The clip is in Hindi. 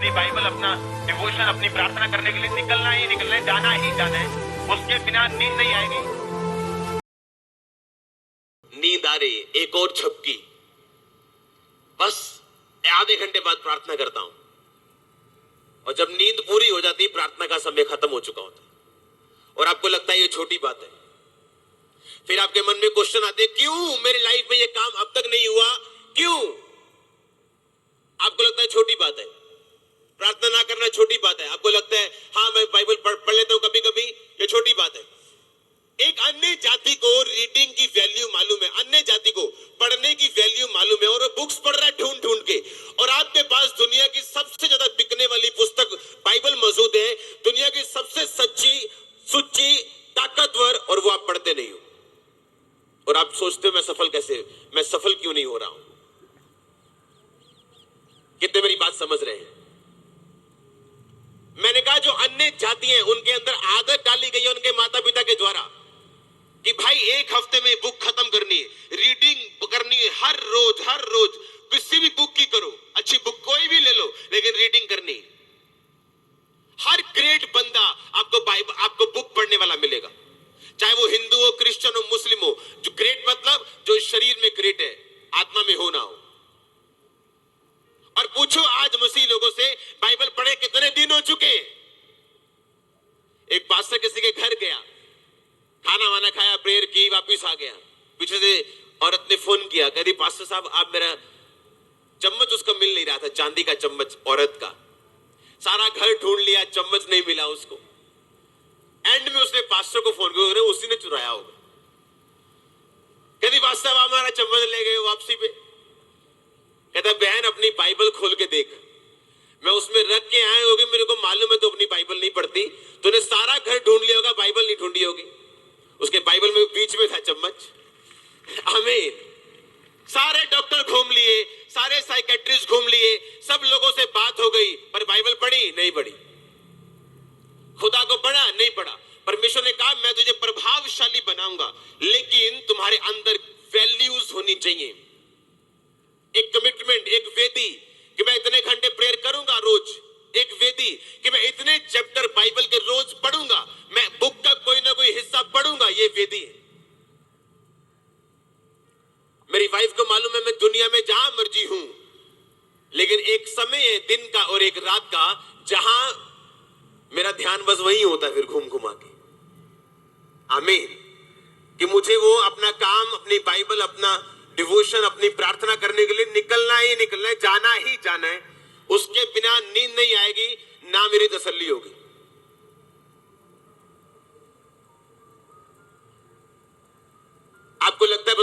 अपनी बाइबल, अपना डिवोशन, अपनी प्रार्थना करने के लिए निकलना ही निकलना है, जाना ही जाना है। उसके बिना नींद नहीं आएगी। नींद आ रही, एक और झपकी, बस आधे घंटे बाद प्रार्थना करता हूं, और जब नींद पूरी हो जाती, प्रार्थना का समय खत्म हो चुका होता है और आपको लगता है ये छोटी बात है। फिर आपके मन में क्वेश्चन आते हैं, क्यों मेरी लाइफ में ये काम अब तक नहीं हुआ, क्यों? आपको लगता है छोटी बात है, प्रार्थना ना करना छोटी बात है। आपको लगता है हाँ मैं बाइबल पढ़ लेता हूं कभी कभी, ये छोटी बात है। एक अन्य जाति को रीडिंग की वैल्यू मालूम है, अन्य जाति को पढ़ने की वैल्यू मालूम है, और वो बुक्स पढ़ रहा है ढूंढ ढूंढ के, और आपके पास दुनिया की सबसे ज्यादा बिकने वाली पुस्तक बाइबल मौजूद है, दुनिया की सबसे सच्ची, सुच्ची, ताकतवर, और वो आप पढ़ते नहीं हो। और आप सोचते हो मैं सफल क्यों नहीं हो रहा हूं? कितने मेरी बात समझ रहे हैं? मैंने कहा जो अन्य जाति हैं उनके अंदर आदत डाली गई है उनके माता पिता के द्वारा कि भाई एक हफ्ते में बुक खत्म करनी है, रीडिंग करनी है, हर रोज किसी भी बुक की करो, अच्छी बुक कोई भी ले लो, लेकिन रीडिंग करनी है। हर ग्रेट बंदा आपको बुक पढ़ने वाला मिलेगा, चाहे वो हिंदू हो, क्रिश्चियन हो, मुस्लिम हो। जो ग्रेट मतलब जो शरीर में ग्रेट है, आत्मा में हो ना हो। और पूछो आज मसीह लोगों से बाइबल पढ़े कितने दिन हो चुके? एक पास्टर किसी के घर गया, खाना वाना खाया, प्रेयर की, वापिस आ गया। पीछे से औरत ने फोन किया, कहती पास्टर साहब आप मेरा चम्मच, उसका मिल नहीं रहा था, चांदी का चम्मच औरत का। सारा घर ढूंढ लिया, चम्मच नहीं मिला उसको। एंड में उसने पास्टर को फोन किया, उसी ने चुराया होगा। कहती पास्टर साहब हमारा चम्मच ले गए वापसी पे। कहता बहन अपनी बाइबल खोल के देख, मैं उसमें रख के आए होगी, मेरे को मालूम है तो अपनी बाइबल नहीं पढ़ती, तूने सारा घर ढूंढ लिया होगा, बाइबल नहीं ढूंढी होगी। उसके बाइबल में बीच में था चम्मच। आमीन। सारे डॉक्टर घूम लिए, सारे साइकेट्रिस्ट घूम लिए, सब लोगों से बात हो गई, पर बाइबल पढ़ी नहीं पढ़ी, खुदा को पढ़ा नहीं पढ़ा। परमेश्वर ने कहा मैं तुझे प्रभावशाली बनाऊंगा, लेकिन तुम्हारे अंदर वैल्यूज होनी चाहिए, एक कमिटमेंट, एक वेदी कि मैं इतने घंटे प्रेयर करूंगा रोज, एक वेदी कि मैं इतने चैप्टर बाइबल के रोज पढ़ूंगा, मैं बुक का कोई ना कोई हिस्सा पढ़ूंगा, ये वेदी है। मेरी वाइफ को मालूम है मैं दुनिया में जहां मर्जी हूं, लेकिन एक समय है दिन का और एक रात का जहां मेरा ध्यान बस वही होता है, फिर घूम घुमा के। आमीन। कि मुझे वो अपना काम, अपनी बाइबल, अपना डिवोशन, अपनी प्रार्थना करने के लिए निकलना ही निकलना है, जाना ही जाना है। उसके बिना नींद नहीं आएगी, ना मेरी तसल्ली होगी। आपको लगता है